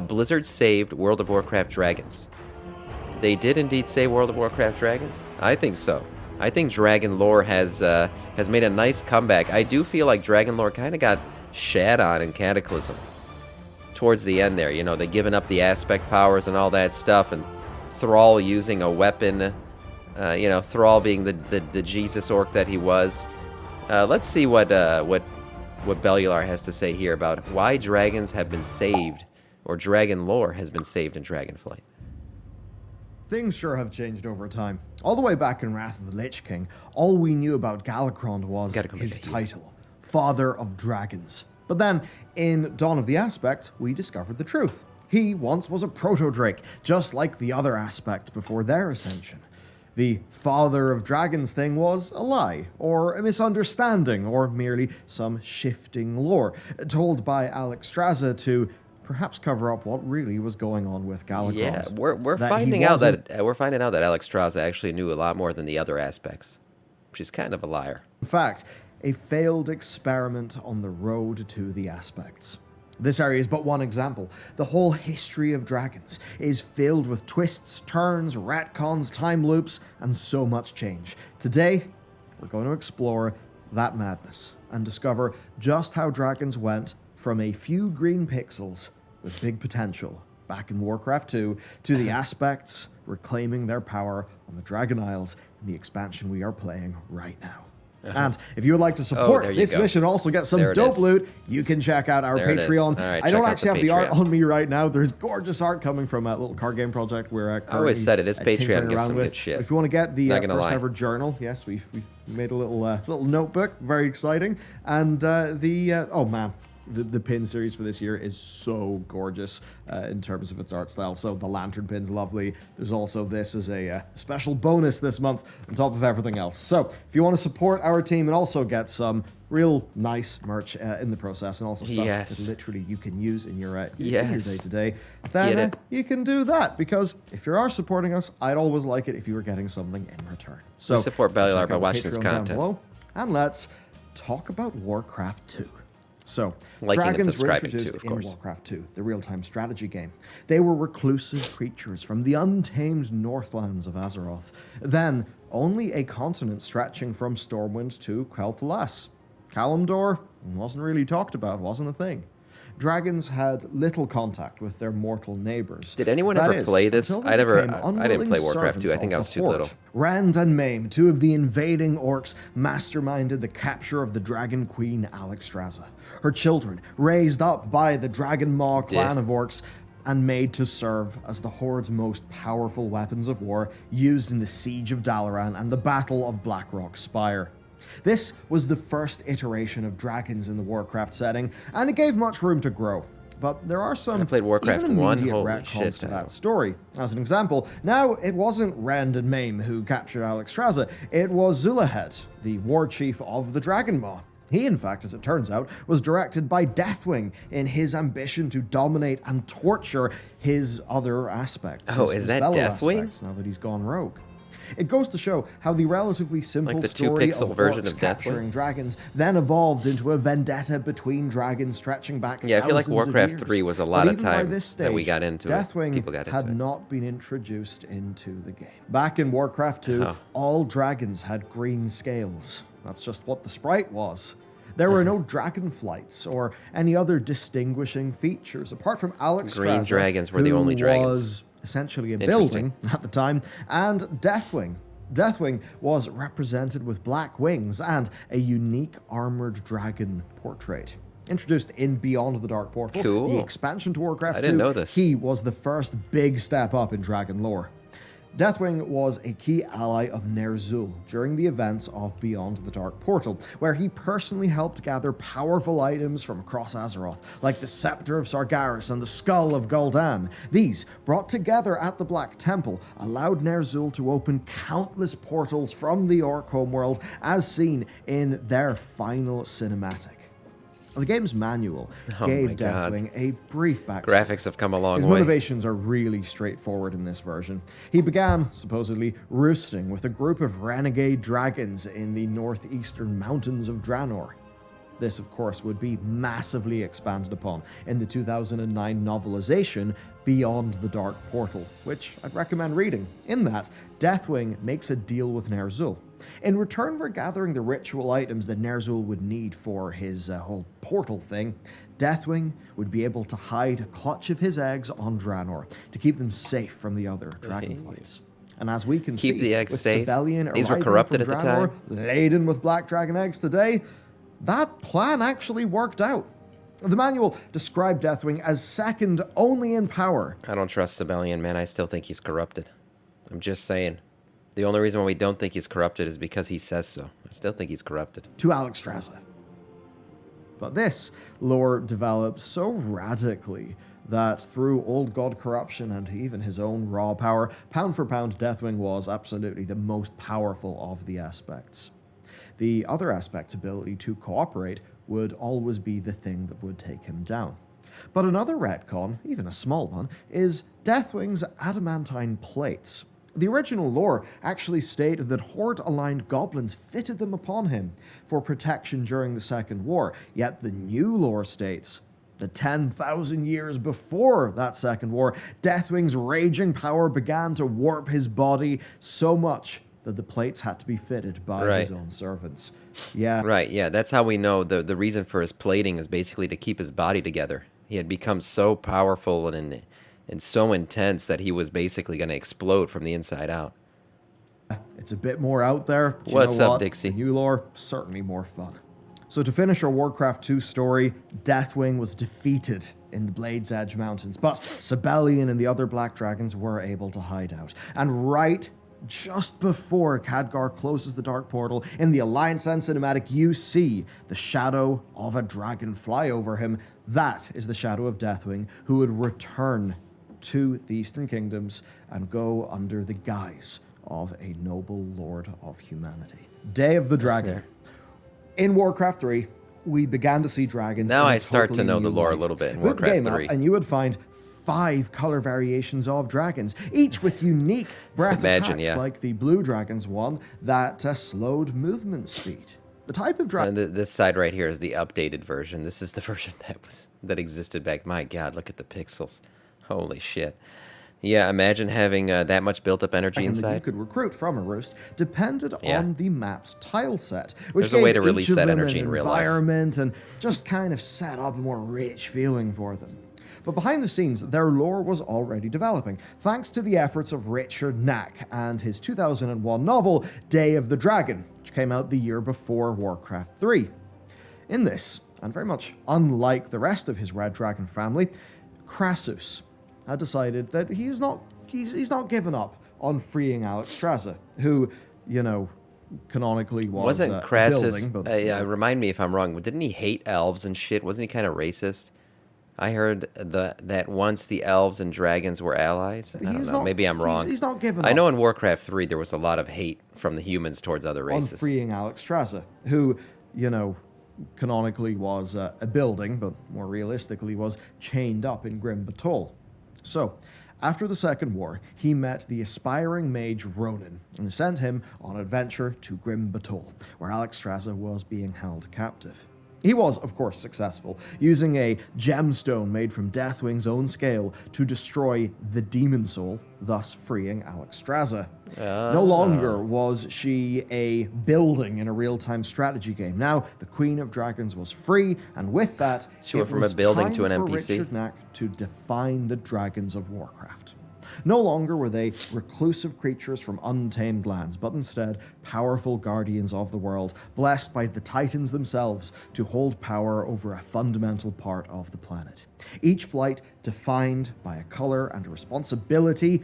Blizzard saved World of Warcraft dragons. They did indeed save World of Warcraft dragons? I think so. I think dragon lore has made a nice comeback. I do feel like dragon lore kind of got shat on in Cataclysm towards the end there. You know, they given up the aspect powers and all that stuff, and Thrall using a weapon. You know, Thrall being the Jesus orc that he was. Let's see what Bellular has to say here about why dragons have been saved, or dragon lore has been saved in Dragonflight. Things sure have changed over time. All the way back in Wrath of the Lich King, all we knew about Galakrond was his title, Father of Dragons. But then, in Dawn of the Aspect, we discovered the truth. He once was a proto-drake, just like the other Aspect before their ascension. The Father of Dragons thing was a lie, or a misunderstanding, or merely some shifting lore, told by Alexstrasza to perhaps cover up what really was going on with Galakrond. Yeah, we're finding out that Alexstrasza actually knew a lot more than the other aspects. She's kind of a liar. In fact, a failed experiment on the road to the aspects. This area is but one example. The whole history of dragons is filled with twists, turns, retcons, time loops, and so much change. Today, we're going to explore that madness and discover just how dragons went from a few green pixels with big potential back in Warcraft 2 to the aspects reclaiming their power on the Dragon Isles in the expansion we are playing right now. And if you would like to support this mission, also get some dope loot, you can check out our Patreon. Right, I don't actually have the art on me right now. There's gorgeous art coming from a little card game project we're I always said it, his Patreon gives some good shit. If you want to get the first ever journal, yes, we've made a little notebook, very exciting. And oh man, the pin series for this year is so gorgeous in terms of its art style. So the lantern pin's lovely. There's also this as a special bonus this month on top of everything else. So if you want to support our team and also get some real nice merch in the process, and also stuff that literally you can use in your day-to-day, then you can do that. Because if you are supporting us, I'd always like it if you were getting something in return. So support Bellular by watching this content. Down below, and let's talk about Warcraft 2. So, Liking dragons were introduced in Warcraft 2, the real-time strategy game. They were reclusive creatures from the untamed northlands of Azeroth. Then, only a continent stretching from Stormwind to Quel'Thalas. Kalimdor wasn't really talked about, wasn't a thing. Dragons had little contact with their mortal neighbors. Did anyone ever play this? I didn't play Warcraft 2. I think I was too little. Rand and Maim, two of the invading orcs, masterminded the capture of the Dragon Queen Alexstrasza. Her children, raised up by the Dragon Maw clan of orcs, and made to serve as the Horde's most powerful weapons of war, used in the Siege of Dalaran and the Battle of Blackrock Spire. This was the first iteration of dragons in the Warcraft setting, and it gave much room to grow. But there are some even immediate retcons to that story. As an example, now it wasn't Rand and Maim who captured Alexstrasza, it was Zulahed, the war chief of the Dragon Maw. He, in fact, as it turns out, was directed by Deathwing in his ambition to dominate and torture his other aspects. Is that Deathwing? Now that he's gone rogue. It goes to show how the relatively simple story of orcs capturing dragons then evolved into a vendetta between dragons stretching back thousands of years. I feel like Warcraft 3 was a lot of time that we got into Deathwing had not been introduced into the game. Back in Warcraft 2, all dragons had green scales. That's just what the sprite was. There were no dragonflights or any other distinguishing features, apart from Alexstrasza, green dragons were the only dragons. Was essentially a building at the time, and Deathwing. Deathwing was represented with black wings and a unique armored dragon portrait. Introduced in Beyond the Dark Portal, the expansion to Warcraft 2, didn't know this. He was the first big step up in dragon lore. Deathwing was a key ally of Ner'zhul during the events of Beyond the Dark Portal, where he personally helped gather powerful items from across Azeroth, like the Scepter of Sargeras and the Skull of Gul'dan. These, brought together at the Black Temple, allowed Ner'zhul to open countless portals from the Orc homeworld, as seen in their final cinematic. The game's manual gave Deathwing a brief backstory. Graphics have come a long way. His motivations are really straightforward in this version. He began, supposedly, roosting with a group of renegade dragons in the northeastern mountains of Draenor. This, of course, would be massively expanded upon in the 2009 novelization Beyond the Dark Portal, which I'd recommend reading. In that, Deathwing makes a deal with Ner'zhul. In return for gathering the ritual items that Ner'zhul would need for his whole portal thing, Deathwing would be able to hide a clutch of his eggs on Draenor to keep them safe from the other Dragonflights. And as we can Keep see, the eggs with safe. Sibelian These were arriving corrupted from at the Draenor, time. laden with black dragon eggs today, that plan actually worked out. The manual described Deathwing as second only in power. I don't trust Sibelian, man. I still think he's corrupted. I'm just saying. The only reason why we don't think he's corrupted is because he says so. I still think he's corrupted. To Alexstrasza. But this lore developed so radically that through old god corruption and even his own raw power, pound for pound, Deathwing was absolutely the most powerful of the aspects. The other aspect's ability to cooperate would always be the thing that would take him down. But another retcon, even a small one, is Deathwing's adamantine plates. The original lore actually stated that Horde-aligned goblins fitted them upon him for protection during the Second War, yet the new lore states that 10,000 years before that Second War, Deathwing's raging power began to warp his body so much that the plates had to be fitted by his own servants. Yeah. Right, yeah, that's how we know the reason for his plating is basically to keep his body together. He had become so powerful and so intense that he was basically going to explode from the inside out. It's a bit more out there. But What's you know up, what? Dixie? The new lore, certainly more fun. So to finish our Warcraft 2 story, Deathwing was defeated in the Blade's Edge Mountains, but Sibelian and the other Black Dragons were able to hide out. And right just before Khadgar closes the Dark Portal, in the Alliance End cinematic, you see the shadow of a dragon fly over him. That is the shadow of Deathwing, who would return to the Eastern Kingdoms and go under the guise of a noble lord of humanity. Day of the Dragon. In Warcraft 3, we began to see dragons. Now in a I start to totally know the new lore a light. little bit in Boot the game Warcraft up 3. and you would find 5 color variations of dragons, each with unique breath attacks, like the Blue Dragon's one that slowed movement speed. The type of dragon. This side right here is the updated version. This is the version that existed back. My God, look at the pixels. Holy shit. Yeah, imagine having that much built-up energy inside. That you could recruit from a roost depended on the map's tile set, which There's a way gave to release each of that them energy an in real life. environment and just kind of set up a more rich feeling for them. But behind the scenes, their lore was already developing, thanks to the efforts of Richard Knack and his 2001 novel, Day of the Dragon, which came out the year before Warcraft 3. In this, and very much unlike the rest of his Red Dragon family, Crassus had decided that he's not given up on freeing Alexstrasza, who, you know, canonically Wasn't Crassus, building, remind me if I'm wrong, didn't he hate elves and shit? Wasn't he kind of racist? I heard that once the elves and dragons were allies. I don't know, maybe I'm wrong. He's not given up. I know in Warcraft 3 there was a lot of hate from the humans towards other races. On freeing Alexstrasza, who, you know, canonically was a building, but more realistically was chained up in Grim Batol. So, after the Second War, he met the aspiring mage Ronan and sent him on an adventure to Grim Batol, where Alexstrasza was being held captive. He was, of course, successful, using a gemstone made from Deathwing's own scale to destroy the Demon Soul, thus freeing Alexstrasza. No longer was she a building in a real-time strategy game. Now, the Queen of Dragons was free, and with that, She went from a building to an for NPC. Richard Knack to define the dragons of Warcraft. No longer were they reclusive creatures from untamed lands, but instead powerful guardians of the world, blessed by the Titans themselves to hold power over a fundamental part of the planet. Each flight defined by a color and a responsibility,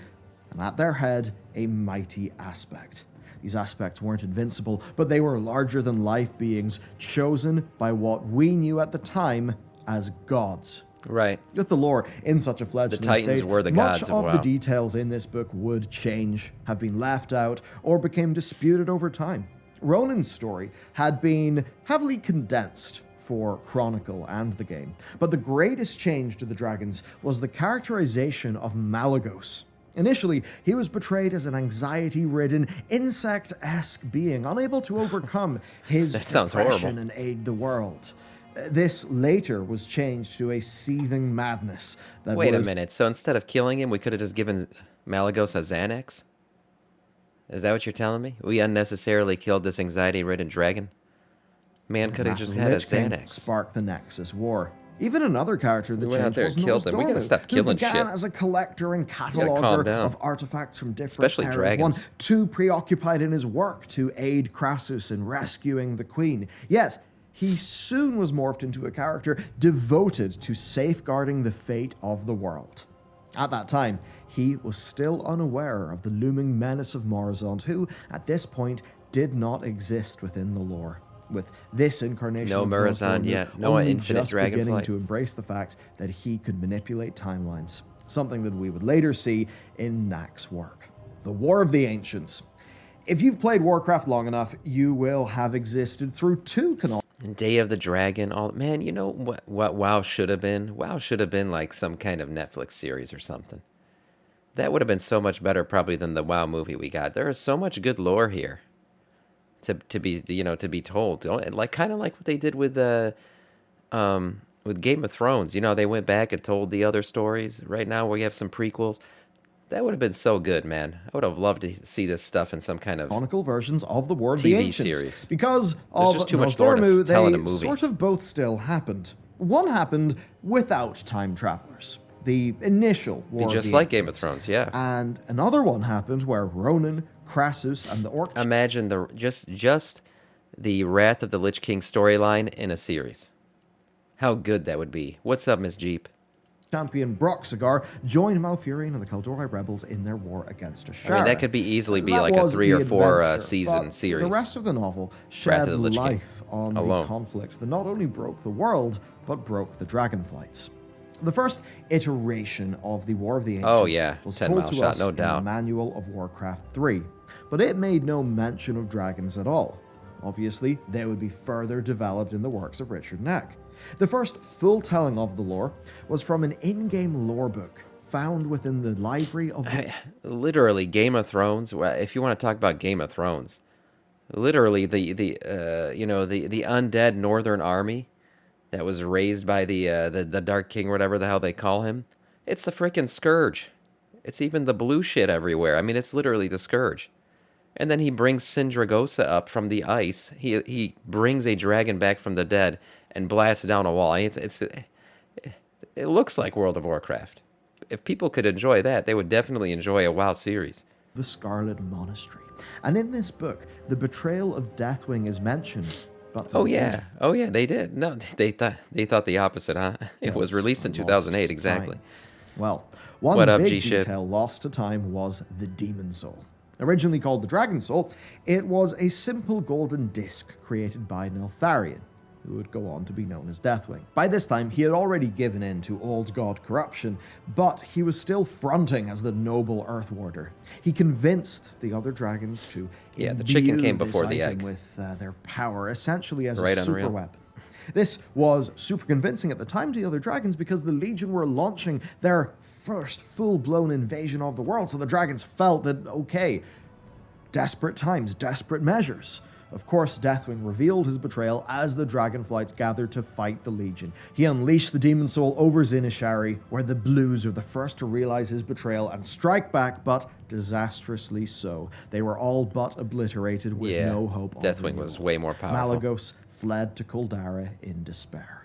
and at their head, a mighty aspect. These aspects weren't invincible, but they were larger-than-life beings chosen by what we knew at the time as gods. Right. With the lore in such a fledgling Titans state, were the much gods of of the WoW. details in this book would change, have been left out, or became disputed over time. Ronan's story had been heavily condensed for Chronicle and the game, but the greatest change to the dragons was the characterization of Malagos. Initially, he was portrayed as an anxiety-ridden, insect-esque being, unable to overcome his That sounds depression horrible. and aid the world. This later was changed to a seething madness that Wait a would... minute. So instead of killing him, we could have just given Malagos a Xanax? Is that what you're telling me? We unnecessarily killed this anxiety-ridden dragon? Man could have just had a Lich King Xanax. sparked the Nexus War. Even another character that We went out changed there was and killed them. We gotta Nosdormu, stop who killing began shit. as a collector and calm cataloger down. of artifacts from different Especially eras. dragons. One too preoccupied in his work to aid Crassus in rescuing the Queen. Yet, he soon was morphed into a character devoted to safeguarding the fate of the world. At that time, he was still unaware of the looming menace of Morozond, who, at this point, did not exist within the lore. With this incarnation No of Morozond Nosdormu yet. No only infinite just beginning Dragonflight. to embrace the fact that he could manipulate timelines, something that we would later see in Knack's work. The War of the Ancients. If you've played Warcraft long enough, you will have existed through two canonical Day of the Dragon. All man, you know what WoW should have been? WoW should have been like some kind of Netflix series or something. That would have been so much better probably than the WoW movie we got. There is so much good lore here to be to be told. Like kind of like what they did with Game of Thrones. You know, they went back and told the other stories. Right now we have some prequels. That would have been so good, man. I would have loved to see this stuff in some kind of versions of the War of the TV Ancients. series. Because of just too much lore to Nosdormu, tell in a they movie. sort of both still happened. One happened without time travelers. The initial War of just the like Game of Ancients. Thrones, yeah. And another one happened where Ronan, Crassus, and the Orc Imagine the just the Wrath of the Lich King storyline in a series. How good that would be. What's up, Miss Jeep? champion Broxigar joined Malfurion and the Kaldorei rebels in their war against Ashara. I mean, that could be easily be That like a was 3 the or 4 adventure, season but series. The rest of the novel Wrath shed of the Lich King life on alone. the conflict that not only broke the world, but broke the Dragonflights. The first iteration of the War of the Ancients Oh, yeah. was 10 told mile to shot, us no in the doubt. manual of Warcraft 3, but it made no mention of dragons at all. Obviously, they would be further developed in the works of Richard Knack. The first full telling of the lore was from an in-game lore book found within the library of the Literally, Game of Thrones. If you want to talk about Game of Thrones, literally the undead Northern Army that was raised by the Dark King, or whatever the hell they call him. It's the frickin' Scourge. It's even the blue shit everywhere. I mean, it's literally the Scourge. And then he brings Sindragosa up from the ice. He brings a dragon back from the dead and blasts down a wall. It looks like World of Warcraft. If people could enjoy that, they would definitely enjoy a WoW series. the Scarlet Monastery. And in this book, the betrayal of Deathwing is mentioned. But Oh yeah, they did. No, they thought the opposite, huh? It was released in lost 2008, to exactly. time. Well, one What up, big G-Shit? detail lost to time was the Demon Soul. Originally called the Dragon Soul, it was a simple golden disc created by Neltharion, who would go on to be known as Deathwing. By this time, he had already given in to old god corruption, but he was still fronting as the noble Earth Warder. He convinced the other dragons to Yeah, the chicken imbue came this before the item egg. with their power, essentially as Right, a super unreal. weapon. This was super convincing at the time to the other dragons because the Legion were launching their first full-blown invasion of the world, so the dragons felt that, okay, desperate times, desperate measures. Of course, Deathwing revealed his betrayal as the Dragonflights gathered to fight the Legion. He unleashed the Demon Soul over Zinishari, where the Blues were the first to realize his betrayal and strike back, but disastrously so. They were all but obliterated with Yeah, no hope of Deathwing renewal. was way more powerful. Malagos fled to Kuldara in despair.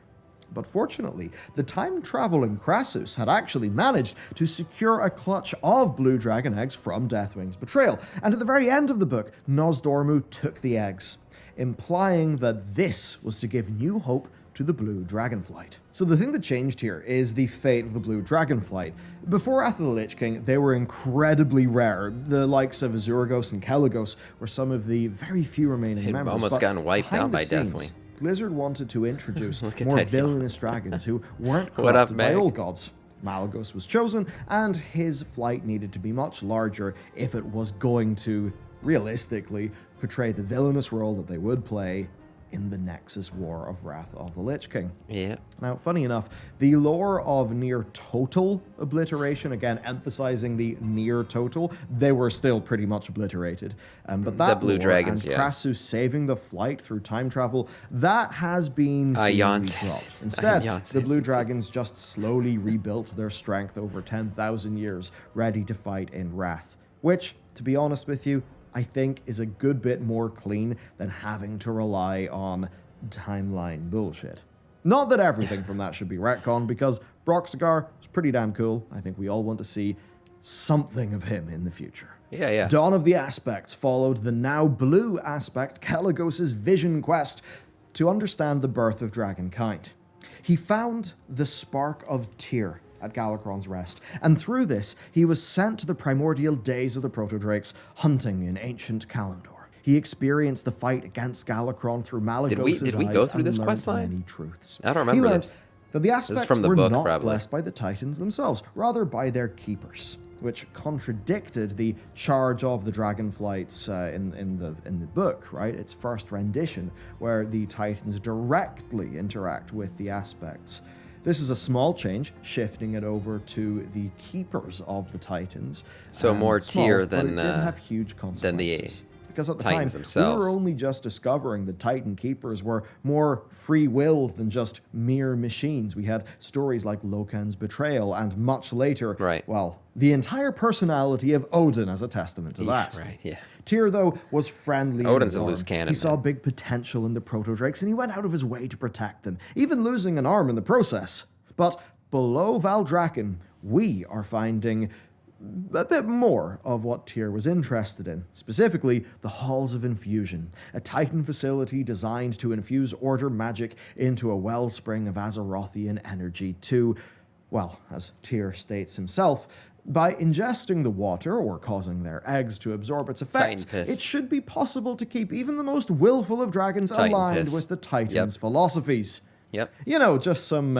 But fortunately, the time-traveling Crassus had actually managed to secure a clutch of blue dragon eggs from Deathwing's betrayal, and at the very end of the book, Nosdormu took the eggs, implying that this was to give new hope to the Blue Dragonflight. So the thing that changed here is the fate of the Blue Dragonflight. Before Wrath of the Lich King, they were incredibly rare. The likes of Azuragos and Kelagos were some of the very few remaining They'd members. almost but gotten wiped behind out the by scenes, Deathwing. Blizzard wanted to introduce Look at more that heel. villainous dragons who weren't What up, corrupted by Meg? old gods. Malagos was chosen, and his flight needed to be much larger if it was going to, realistically, portray the villainous role that they would play in the Nexus War of Wrath of the Lich King. Yeah. Now, funny enough, the lore of near total obliteration, again emphasizing the near total, they were still pretty much obliterated. But that Blue lore Dragons, and yeah. Krasu saving the flight through time travel, that has been Yon's- seemingly dropped. Instead, Yon's- the Blue Dragons just slowly rebuilt their strength over 10,000 years, ready to fight in Wrath. Which, to be honest with you, I think is a good bit more clean than having to rely on timeline bullshit. Not that everything from that should be retconned, because Broxigar is pretty damn cool. I think we all want to see something of him in the future. Yeah. Dawn of the Aspects followed the now blue aspect Kalecgos' vision quest to understand the birth of dragonkind. He found the spark of Tyr at Galakrond's Rest, and through this, he was sent to the primordial days of the Protodrakes, hunting in ancient Kalimdor. He experienced the fight against Galakrond through Malygos' Did we eyes go through and this learned quest line? many truths. I don't He remember learned this. that the is aspects from the were book, not probably. blessed by the Titans themselves, rather by their keepers, which contradicted the charge of the Dragonflights in the book, right? Its first rendition, where the Titans directly interact with the aspects. This is a small change, shifting it over to the keepers of the Titans. So more Small, Tyr but than, it did have huge consequences. Because at the Titans time, themselves. we were only just discovering the Titan Keepers were more free-willed than just mere machines. We had stories like Loken's betrayal, and much later, Right. well, the entire personality of Odin as a testament to that. Right, yeah. Tyr, though, was friendly Odin's and a warm. loose cannon, He saw man. big potential in the Protodrakes, and he went out of his way to protect them, even losing an arm in the process. But below Valdrakken, we are finding a bit more of what Tyr was interested in, specifically the Halls of Infusion, a Titan facility designed to infuse Order magic into a wellspring of Azerothian energy to, well, as Tyr states himself, by ingesting the water or causing their eggs to absorb its effects, Titan piss. it should be possible to keep even the most willful of dragons Titan aligned piss. with the Titans' Yep. philosophies. Yep. You know, just some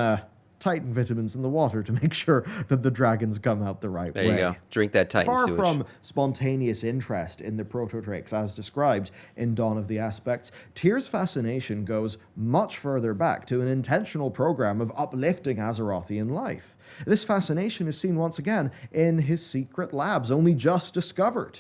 Titan vitamins in the water to make sure that the dragons come out the right There way. you go. Drink that Titan Far sewage. from spontaneous interest in the Protodrakes as described in Dawn of the Aspects, Tyr's fascination goes much further back to an intentional program of uplifting Azerothian life. This fascination is seen once again in his secret labs, only just discovered.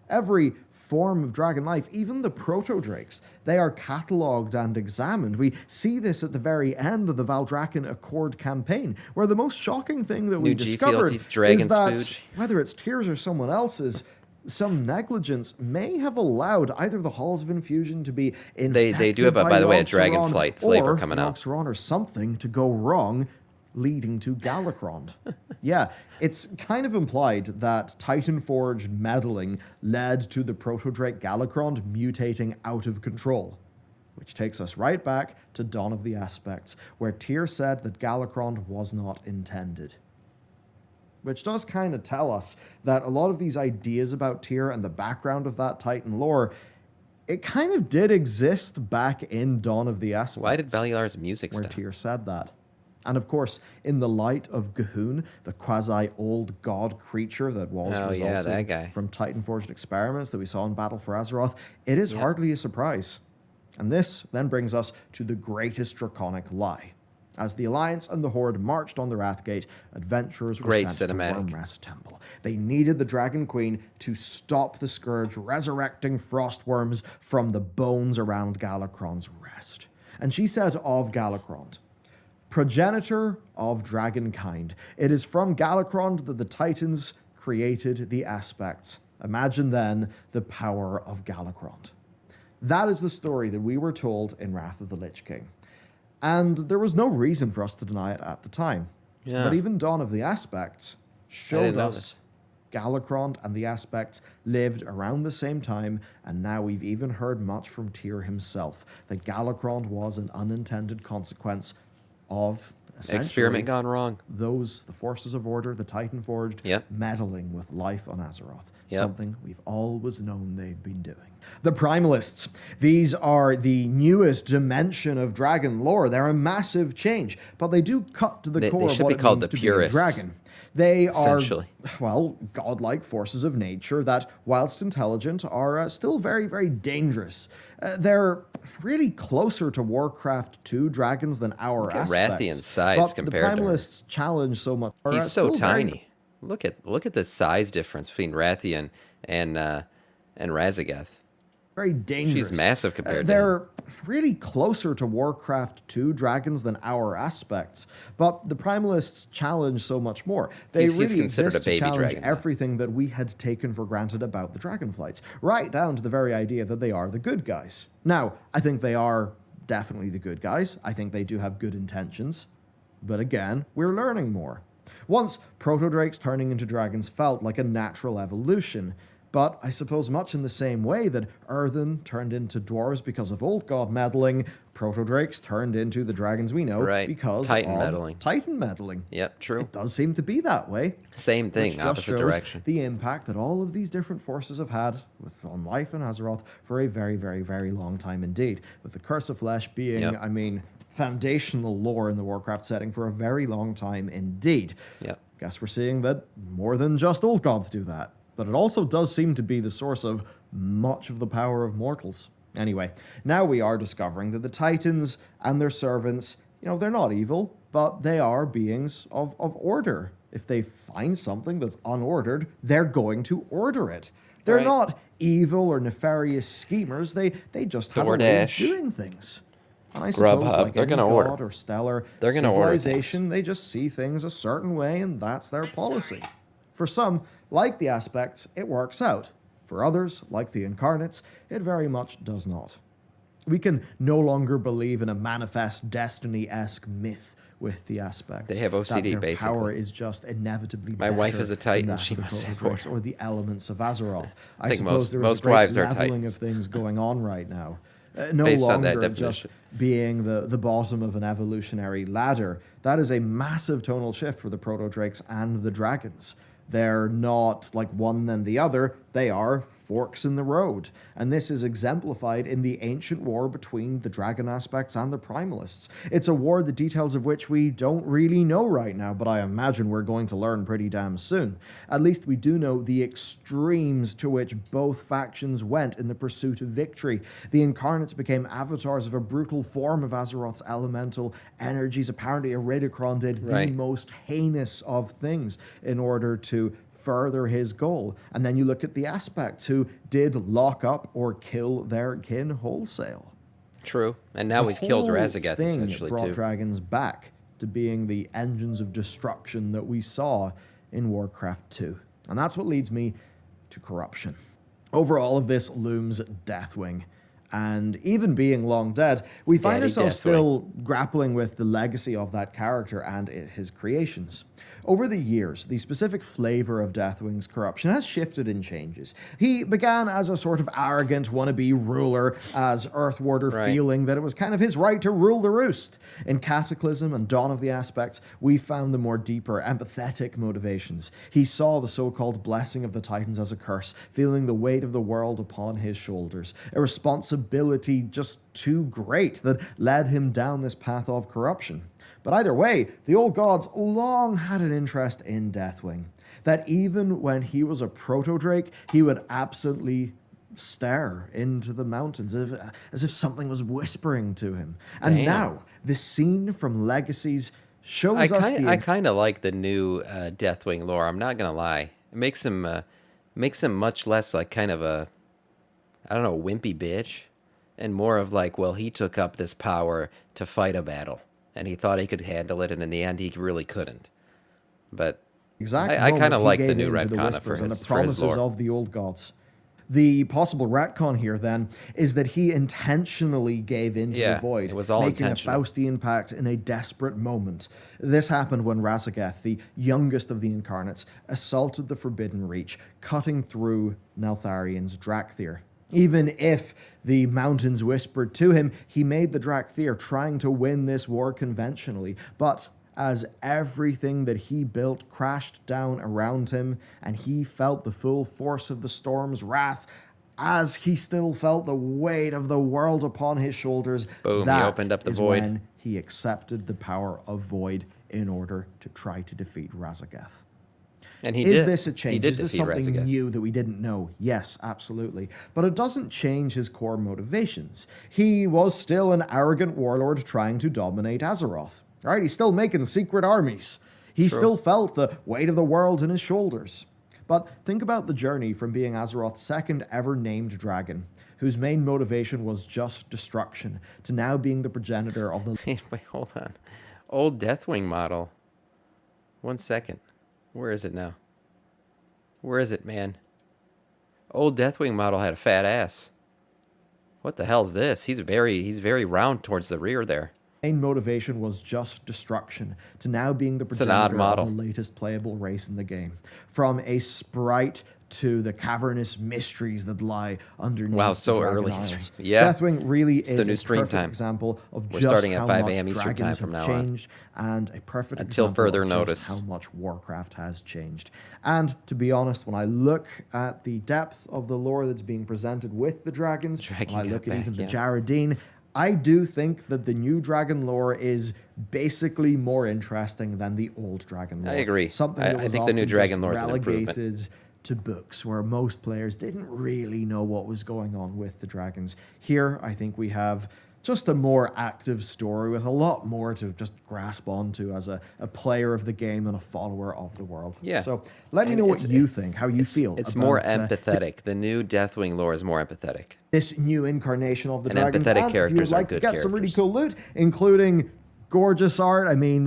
Every form of dragon life, even the Protodrakes, they are catalogued and examined. We see this at the very end of the Valdrakken Accord campaign, where the most shocking thing that we New G discovered fealties, dragon is that spooge. whether it's Tyr's or someone else's, some negligence may have allowed either the Halls of Infusion to be infected They do have, by the way, a Yogg-Saron, Dragonflight flavor or coming out. Yogg-Saron, or something to go wrong, leading to Galakrond. Yeah, it's kind of implied that Titan-forged meddling led to the Protodrake Galakrond mutating out of control. Which takes us right back to Dawn of the Aspects, where Tyr said that Galakrond was not intended. Which does kind of tell us that a lot of these ideas about Tyr and the background of that Titan lore, it kind of did exist back in Dawn of the Aspects. Why did Bellular's music Where stop? Tyr said that. And of course, in the light of Gahun, the quasi-old god creature that was Oh, yeah, resulting that guy. from Titan-forged experiments that we saw in Battle for Azeroth, it is hardly a surprise. And this then brings us to the greatest draconic lie. As the Alliance and the Horde marched on the Wrathgate, adventurers were Great sent cinematic. to Wormrest Temple. They needed the Dragon Queen to stop the Scourge resurrecting frostworms from the bones around Galakrond's rest. And she said of Galakrond, "Progenitor of dragonkind, it is from Galakrond that the Titans created the aspects. Imagine then the power of Galakrond." That is the story that we were told in Wrath of the Lich King. And there was no reason for us to deny it at the time. Yeah. But even Dawn of the Aspects showed didn't know us Galakrond and the Aspects lived around the same time, and now we've even heard much from Tyr himself that Galakrond was an unintended consequence of essentially Experiment gone wrong. those, the forces of order, the Titan Forged, Yep. meddling with life on Azeroth. Yep. Something we've always known they've been doing. The Primalists. These are the newest dimension of dragon lore. They're a massive change, but they do cut to the They core of should what be it called means the to be a purists, dragon. They are essentially. well, godlike forces of nature that, whilst intelligent, are still very, very dangerous. They're really closer to Warcraft 2 dragons than our Look at aspects. Rathian's size But the compared to her. primalists challenge so much. Are, He's so still very, tiny. Look at the size difference between Rathian and Razageth. very dangerous. She's massive compared to him. They're really closer to Warcraft 2 dragons than our aspects, but the primalists challenge so much more. They He's really considered exist a baby to challenge dragon, though. everything that we had taken for granted about the Dragonflights, right down to the very idea that they are the good guys. Now, I think they are definitely the good guys. I think they do have good intentions. But again, we're learning more. Once, proto-drakes turning into dragons felt like a natural evolution, but I suppose much in the same way that earthen turned into dwarves because of old god meddling, proto-drakes turned into the dragons we know Right. because Titan of meddling. Titan meddling. Yep, true. It does seem to be that way. Same thing, Which just opposite shows direction. the impact that all of these different forces have had on life in Azeroth for a very, very, very long time indeed. With the Curse of Flesh being, Yep. I mean, foundational lore in the Warcraft setting for a very long time indeed. Yep. Guess we're seeing that more than just old gods do that. But it also does seem to be the source of much of the power of mortals. Anyway, now we are discovering that the Titans and their servants, they're not evil, but they are beings of order. If they find something that's unordered, they're going to order it. They're Right. not evil or nefarious schemers. They just have a way of DoorDash. doing things. And I suppose, Grubhub, like they're any gonna god order. or stellar They're gonna order civilization, they just see things a certain way, and that's their policy. For some, like the aspects, it works out. For others, like the incarnates, it very much does not. We can no longer believe in a manifest destiny-esque myth with the aspects. They have OCD, that their power basically. is just inevitably My wife better is a Titan, than that she of the must have Proto-Drakes more. or the elements of Azeroth. I think suppose most- there is most a great wives are leveling Titans. of things going on right now. No Based on that longer just definition. being the bottom of an evolutionary ladder. That is a massive tonal shift for the Proto-Drakes and the Dragons. They're not like one and the other, they are forks in the road. And this is exemplified in the ancient war between the dragon aspects and the primalists. It's a war, the details of which we don't really know right now, but I imagine we're going to learn pretty damn soon. At least we do know the extremes to which both factions went in the pursuit of victory. The incarnates became avatars of a brutal form of Azeroth's elemental energies. Apparently, Galakrond did the Right. most heinous of things in order to further his goal. And then you look at the aspects who did lock up or kill their kin wholesale. True. And now The we've killed whole Razageth, thing essentially, brought too. dragons back to being the engines of destruction that we saw in Warcraft 2. And that's what leads me to corruption. Over all of this looms Deathwing. And even being long dead, we find Daddy ourselves Deathwing. still grappling with the legacy of that character and his creations. Over the years, the specific flavor of Deathwing's corruption has shifted and changes. He began as a sort of arrogant wannabe ruler, as Earthwarder, Right. feeling that it was kind of his right to rule the roost. In Cataclysm and Dawn of the Aspects, we found the more deeper, empathetic motivations. He saw the so-called blessing of the Titans as a curse, feeling the weight of the world upon his shoulders, a responsibility just too great that led him down this path of corruption. But either way, the old gods long had an interest in Deathwing. That even when he was a proto-drake, he would absently stare into the mountains as if something was whispering to him. And Damn. now, the scene from Legacies shows us the I kind of like the new Deathwing lore. I'm not gonna lie. It makes him much less like kind of a, I don't know, wimpy bitch, and more of like, well, he took up this power to fight a battle, and he thought he could handle it, and in the end, he really couldn't. But exact I moment kinda he like the gave new in to the retcon whispers for and the his promises lore. of the old gods. The possible retcon here, then, is that he intentionally gave in to Yeah, the void, it was all making intentional. a Faustian pact in a desperate moment. This happened when Razageth, the youngest of the incarnates, assaulted the Forbidden Reach, cutting through Neltharion's Drakthir. Even if the mountains whispered to him, he made the Drakthir, trying to win this war conventionally. But as everything that he built crashed down around him, and he felt the full force of the storm's wrath, as he still felt the weight of the world upon his shoulders, Boom, he that opened up the is void. when he accepted the power of void in order to try to defeat Razageth. And he Is did. this a He change? did Is this defeat something Rezaga. new that we didn't know? Yes, absolutely. But it doesn't change his core motivations. He was still an arrogant warlord trying to dominate Azeroth. Right? He's still making secret armies. He still felt the weight of the world in his shoulders. But think about the journey from being Azeroth's second ever named dragon, whose main motivation was just destruction, to now being the progenitor of the... Wait, hold on. Old Deathwing model. 1 second. Where is it now? Where is it, man? Old Deathwing model had a fat ass. What the hell's this? He's very round towards the rear there. main motivation was just destruction, to now being the It's an odd progenitor model. of the latest playable race in the game. From a sprite to the cavernous mysteries that lie underneath Wow, so the Dragon early. Isles. Yeah. Deathwing really the is new a stream perfect time. example of We're just starting at how 5 much a.m. Eastern dragons time from have now on. changed, and a perfect Until example further of just notice. how much Warcraft has changed. And to be honest, when I look at the depth of the lore that's being presented with the dragons, Dragon when I got look at back, even the yeah. Jaredine, I do think that the new dragon lore is basically more interesting than the old dragon lore. I agree. Something I that was think the new often dragon just lore is an improvement. relegated to books, where most players didn't really know what was going on with the dragons. Here, I think we have just a more active story with a lot more to just grasp onto as a player of the game and a follower of the world. Yeah. So let me And know what you think, how you feel. It's about, more empathetic. The new Deathwing lore is more empathetic. this new incarnation of the And dragons. empathetic And if you would characters are like to good get some really characters. cool loot, including gorgeous art. I mean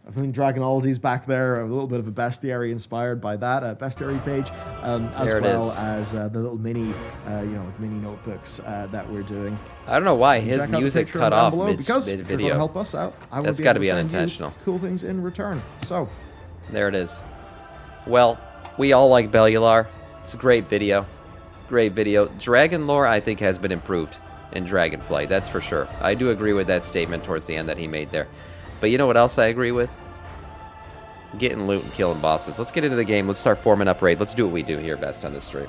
Dragonology's back there, a little bit of a bestiary inspired by that bestiary page, as There it well is. as the little mini, like mini notebooks that we're doing. I don't know why his Check out the music picture cut down off below, because if you're going to mid-video. help us out, I will That's be gotta able be to send you unintentional. cool things in return. So, There it is. Well, we all like Bellular. It's a great video. Great video. Dragon lore, I think, has been improved in Dragonflight. That's for sure. I do agree with that statement towards the end that he made there. But you know what else I agree with? Getting loot and killing bosses. Let's get into the game. Let's start forming up raid. Let's do what we do here best on this stream.